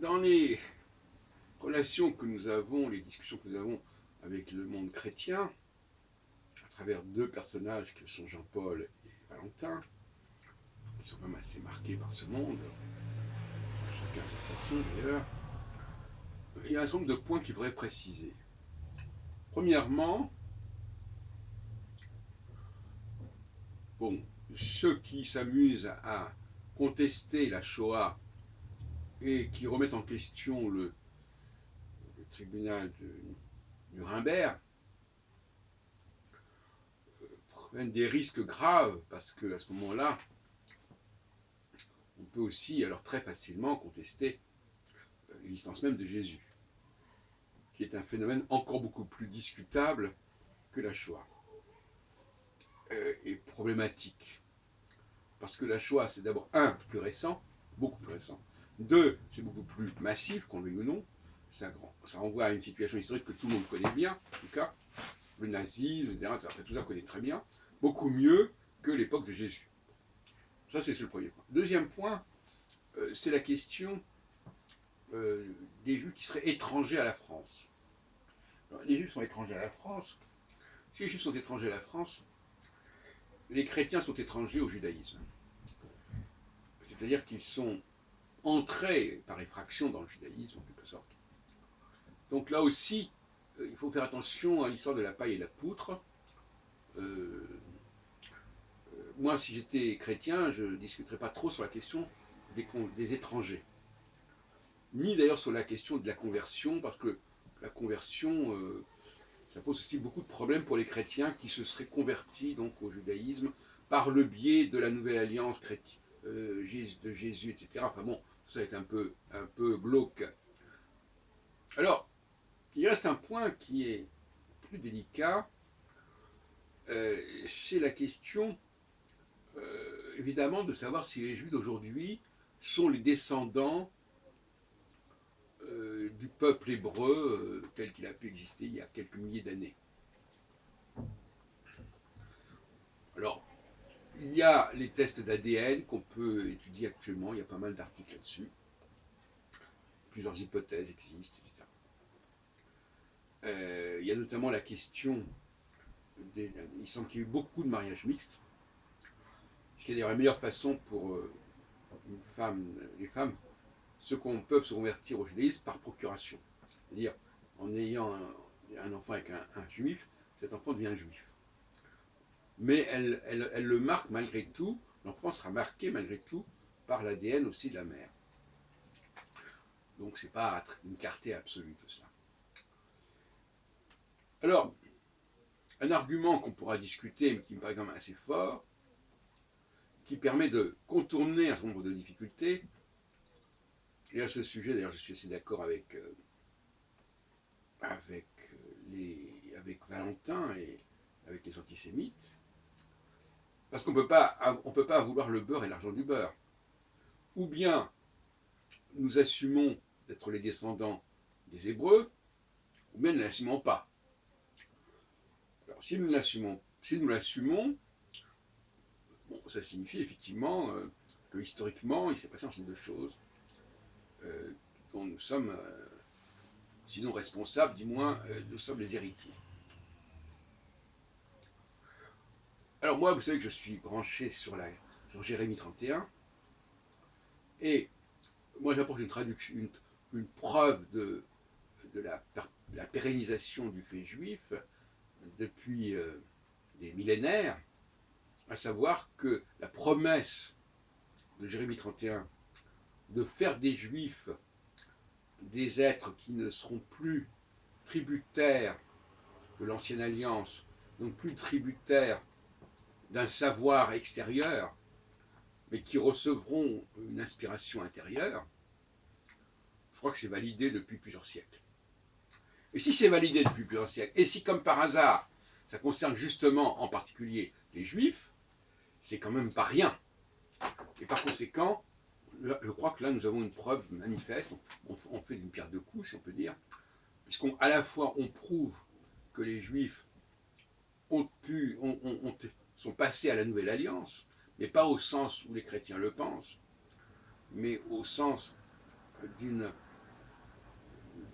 dans les relations que nous avons, les discussions que nous avons avec le monde chrétien, à travers deux personnages qui sont Jean-Paul et Valentin, qui sont quand même assez marqués par ce monde, chacun à sa façon d'ailleurs, il y a un certain nombre de points qu'il faudrait préciser. Premièrement, bon, ceux qui s'amusent à contester la Shoah et qui remettent en question le tribunal de Nuremberg prennent des risques graves parce qu'à ce moment-là, on peut aussi alors très facilement contester l'existence même de Jésus, qui est un phénomène encore beaucoup plus discutable que la Shoah et problématique. Parce que la Shoah, c'est d'abord, un, plus récent, beaucoup plus récent. Deux, c'est beaucoup plus massif, qu'on le veuille ou non. Ça renvoie à une situation historique que tout le monde connaît bien, en tout cas. Le nazisme, etc. Après, tout ça, on connaît très bien. Beaucoup mieux que l'époque de Jésus. Ça, c'est le premier point. Deuxième point, c'est la question des Juifs qui seraient étrangers à la France. Alors, les Juifs sont étrangers à la France. Si les Juifs sont étrangers à la France, les chrétiens sont étrangers au judaïsme. C'est-à-dire qu'ils sont entrés par effraction dans le judaïsme, en quelque sorte. Donc là aussi, il faut faire attention à l'histoire de la paille et de la poutre. Moi, si j'étais chrétien, je ne discuterais pas trop sur la question des étrangers. Ni d'ailleurs sur la question de la conversion, parce que la conversion, ça pose aussi beaucoup de problèmes pour les chrétiens qui se seraient convertis donc au judaïsme par le biais de la nouvelle alliance de Jésus, etc. Enfin bon, ça est un peu glauque. Alors, il reste un point qui est plus délicat, c'est la question, évidemment, de savoir si les Juifs d'aujourd'hui sont les descendants du peuple hébreu tel qu'il a pu exister il y a quelques milliers d'années. Alors, il y a les tests d'ADN qu'on peut étudier actuellement, il y a pas mal d'articles là-dessus. Plusieurs hypothèses existent, etc. Il y a notamment la question, il semble qu'il y ait eu beaucoup de mariages mixtes, ce qui est d'ailleurs la meilleure façon pour les femmes, ceux qu'on peut se convertir au judaïsme par procuration. C'est-à-dire, en ayant un enfant avec un juif, cet enfant devient un juif. Mais elle le marque malgré tout, l'enfant sera marqué malgré tout par l'ADN aussi de la mère. Donc c'est pas une clarté absolue tout ça. Alors, un argument qu'on pourra discuter, mais qui me paraît quand même assez fort, qui permet de contourner un certain nombre de difficultés, et à ce sujet d'ailleurs je suis assez d'accord avec Valentin et avec les antisémites, parce qu'on ne peut pas vouloir le beurre et l'argent du beurre. Ou bien nous assumons d'être les descendants des Hébreux, ou bien nous ne l'assumons pas. Alors si nous l'assumons, bon, ça signifie effectivement que historiquement il s'est passé un certain nombre de choses dont nous sommes, sinon responsables, du moins nous sommes les héritiers. Alors moi, vous savez que je suis branché sur Jérémie 31, et moi j'apporte une preuve de la pérennisation du fait juif depuis des millénaires, à savoir que la promesse de Jérémie 31 de faire des juifs des êtres qui ne seront plus tributaires de l'ancienne alliance, donc plus tributaires d'un savoir extérieur, mais qui recevront une inspiration intérieure, je crois que c'est validé depuis plusieurs siècles. Et si c'est validé depuis plusieurs siècles, et si comme par hasard, ça concerne justement en particulier les juifs, c'est quand même pas rien. Et par conséquent, je crois que là nous avons une preuve manifeste, on fait d'une pierre deux coups, si on peut dire, puisqu'à la fois on prouve que les juifs sont passés à la nouvelle alliance, mais pas au sens où les chrétiens le pensent, mais au sens d'une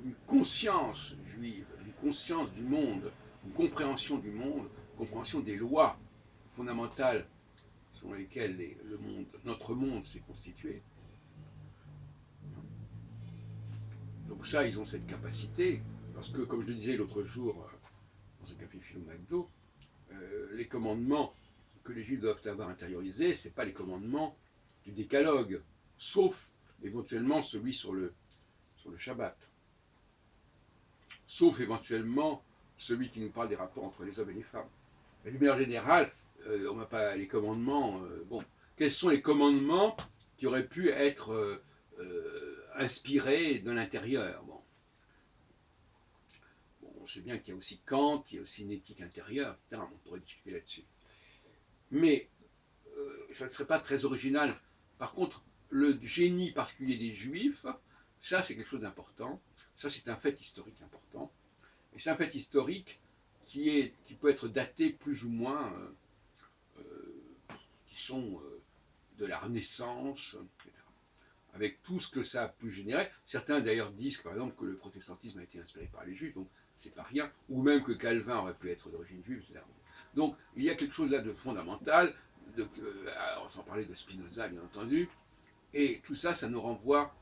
une conscience juive, une conscience du monde, une compréhension du monde, une compréhension des lois fondamentales selon lesquelles notre monde s'est constitué. Donc ça, ils ont cette capacité, parce que, comme je le disais l'autre jour dans un café philo McDo, les commandements que les Juifs doivent avoir intériorisés, ce n'est pas les commandements du décalogue, sauf éventuellement celui sur le Shabbat, sauf éventuellement celui qui nous parle des rapports entre les hommes et les femmes. Mais d'une manière générale, on n'a pas les commandements. Bon, quels sont les commandements qui auraient pu être inspirés de l'intérieur? Bon, on sait bien qu'il y a aussi Kant, il y a aussi une éthique intérieure, etc. On pourrait discuter là-dessus. Mais ça ne serait pas très original. Par contre, le génie particulier des Juifs, ça c'est quelque chose d'important. Ça c'est un fait historique important. Et c'est un fait historique qui peut être daté plus ou moins, qui sont de la Renaissance, etc. Avec tout ce que ça a pu générer. Certains d'ailleurs disent par exemple que le protestantisme a été inspiré par les Juifs, donc c'est pas rien, ou même que Calvin aurait pu être d'origine juive, etc. Donc il y a quelque chose là de fondamental, sans parler de Spinoza bien entendu, et tout ça, ça nous renvoie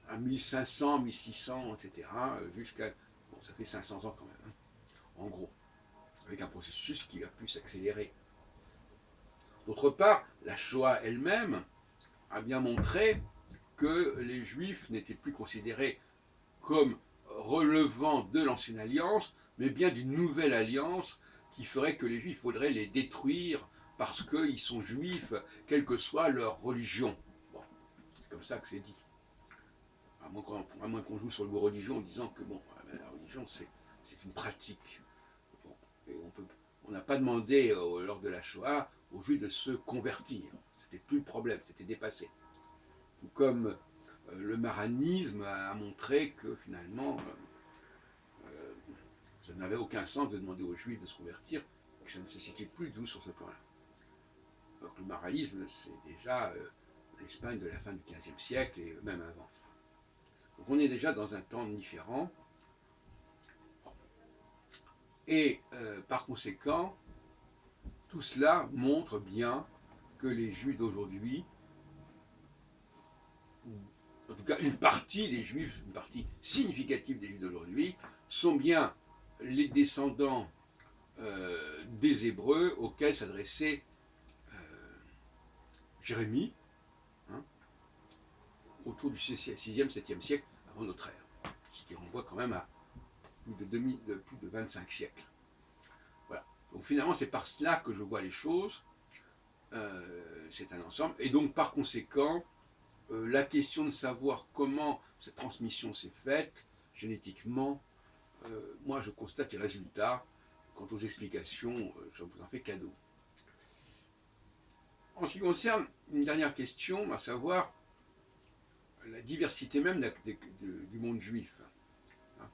à 1500, 1600, etc., jusqu'à, bon, ça fait 500 ans quand même, hein, en gros, avec un processus qui a pu s'accélérer. D'autre part, la Shoah elle-même a bien montré que les Juifs n'étaient plus considérés comme relevant de l'ancienne alliance, mais bien d'une nouvelle alliance qui ferait que les Juifs, il faudrait les détruire parce qu'ils sont juifs, quelle que soit leur religion. Bon, c'est comme ça que c'est dit. À moins qu'on joue sur le mot religion en disant que bon, la religion c'est une pratique. Bon, et on n'a pas demandé lors de la Shoah aux Juifs de se convertir. C'était plus le problème, c'était dépassé. Tout comme le maranisme a montré que finalement ça n'avait aucun sens de demander aux Juifs de se convertir, et que ça ne se situe plus du tout sur ce plan-là. Donc le maranisme, c'est déjà l'Espagne de la fin du XVe siècle et même avant. Donc on est déjà dans un temps différent. Et par conséquent, tout cela montre bien que les Juifs d'aujourd'hui, en tout cas une partie des Juifs, une partie significative des Juifs d'aujourd'hui, sont bien les descendants des Hébreux auxquels s'adressait Jérémie, hein, autour du 6e, 7e siècle avant notre ère, ce qui renvoie quand même à plus de 25 siècles. Voilà. Donc finalement, c'est par cela que je vois les choses. C'est un ensemble. Et donc par conséquent, la question de savoir comment cette transmission s'est faite génétiquement, moi je constate les résultats. Quant aux explications, je vous en fais cadeau. En ce qui concerne une dernière question, à savoir la diversité même du monde juif, hein,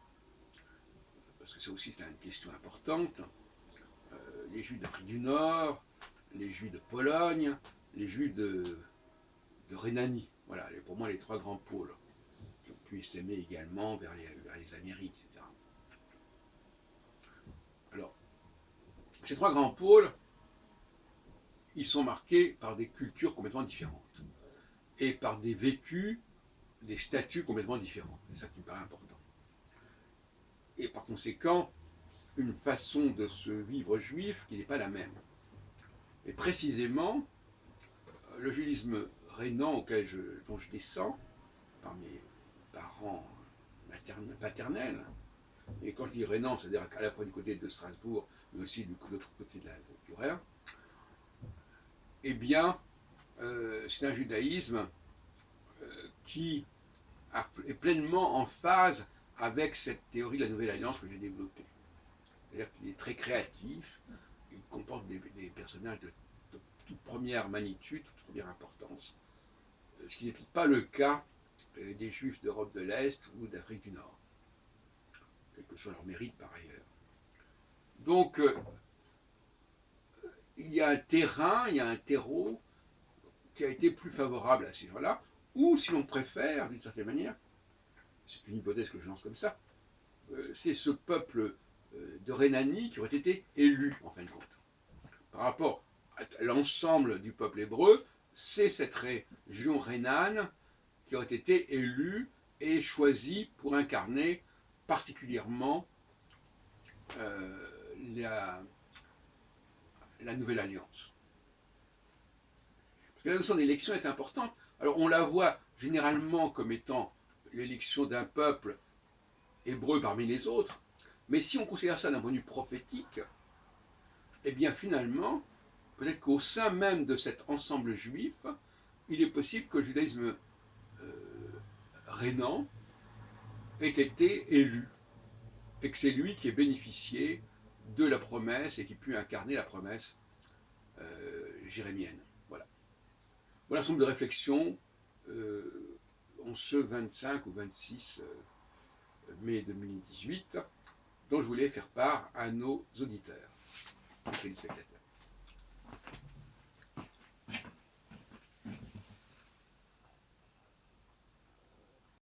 parce que ça aussi c'est une question importante. Les Juifs d'Afrique du Nord, les Juifs de Pologne, les Juifs de Rhénanie. Voilà, pour moi les trois grands pôles qui ont pu s'aimer également vers les Amériques, etc. Alors, ces trois grands pôles, ils sont marqués par des cultures complètement différentes et par des vécus, des statuts complètement différents. C'est ça qui me paraît important. Et par conséquent, une façon de se vivre juif qui n'est pas la même. Et précisément, le judaïsme rhénan dont je descends, par mes parents paternels, et quand je dis rhénan, c'est-à-dire à la fois du côté de Strasbourg, mais aussi de l'autre côté du Rhin, eh bien, c'est un judaïsme qui est pleinement en phase avec cette théorie de la nouvelle alliance que j'ai développée. C'est-à-dire qu'il est très créatif, il comporte des personnages de toute première magnitude, toute première importance, ce qui n'est pas le cas des Juifs d'Europe de l'Est ou d'Afrique du Nord, quel que soit leur mérite par ailleurs. Donc, il y a un terrain, il y a un terreau qui a été plus favorable à ces gens-là, ou si l'on préfère, d'une certaine manière, c'est une hypothèse que je lance comme ça, c'est ce peuple de Rhénanie qui aurait été élu, en fin de compte. Par rapport à l'ensemble du peuple hébreu, c'est cette région rhénane qui aurait été élue et choisie pour incarner particulièrement la, la nouvelle alliance. Parce que la notion d'élection est importante. Alors on la voit généralement comme étant l'élection d'un peuple hébreu parmi les autres, mais si on considère ça d'un point de vue prophétique, eh bien finalement, peut-être qu'au sein même de cet ensemble juif, il est possible que le judaïsme rhénan ait été élu, et que c'est lui qui ait bénéficié de la promesse et qui pu incarner la promesse jérémienne. Voilà. Voilà un certain nombre de réflexions en ce 25 ou 26 mai 2018 dont je voulais faire part à nos auditeurs et téléspectateurs.